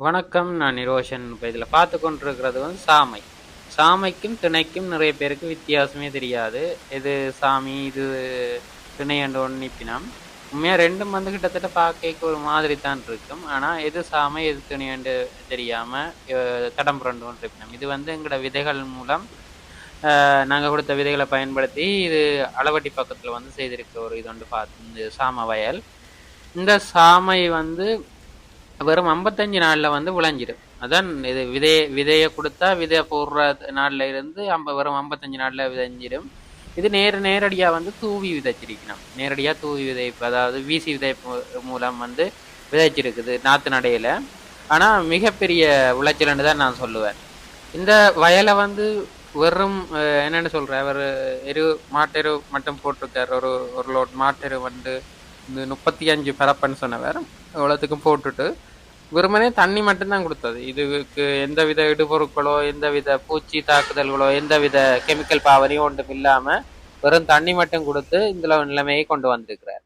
வணக்கம். நான் நிரோஷன். இப்போ இதில் பார்த்து கொண்டிருக்கிறது வந்து சாமை. சாமைக்கும் திணைக்கும் நிறைய பேருக்கு வித்தியாசமே தெரியாது. இது சாமி, இது திணை என்று ஒன்று நிற்பினோம். உண்மையாக ரெண்டும் வந்து கிட்டத்தட்ட பார்க்க ஒரு மாதிரி தான் இருக்கும். ஆனால் எது சாமை எது திணை என்று தெரியாமல் தடம் புரண்டு கொண்டு இருப்பினோம். இது வந்து எங்களோட விதைகள் மூலம் நாங்கள் கொடுத்த விதைகளை பயன்படுத்தி இது அளவட்டி பக்கத்தில் வந்து செய்திருக்க ஒரு இது ஒன்று பார்த்து இந்த சாம வயல். இந்த சாமை வந்து வெறும் 55 நாள்ல வந்து விளைஞ்சிடும். அதான் இது விதையை கொடுத்தா விதை போடுற நாள்ல இருந்து வெறும் 55 நாள்ல விதைஞ்சிடும். இது நேரடியா வந்து தூவி விதைச்சிருக்கணும். நேரடியா தூவி விதைப்பு, அதாவது வீசி விதைப்பு மூலம் வந்து விதைச்சிருக்குது நாத்து நடையில. ஆனா மிகப்பெரிய விளைச்சல்னு தான் நான் சொல்லுவேன். இந்த வயலை வந்து வெறும் என்னன்னு சொல்றேன், அவர் மாட்டெரு மட்டும் போட்டிருக்காரு. ஒரு லோட் மாட்டெரு வந்து இந்த 35 பரப்பன்னு சொன்னவர் இவ்வளோத்துக்கும் போட்டுட்டு வெறுமனே தண்ணி மட்டும்தான் கொடுத்தது. இதுக்கு எந்தவித இடுபொருட்களோ எந்தவித பூச்சி தாக்குதல்களோ எந்தவித கெமிக்கல் பாவனையும் ஒன்றும் இல்லாம வெறும் தண்ணி மட்டும் கொடுத்து இந்த நிலைமையை கொண்டு வந்திருக்கிறார்.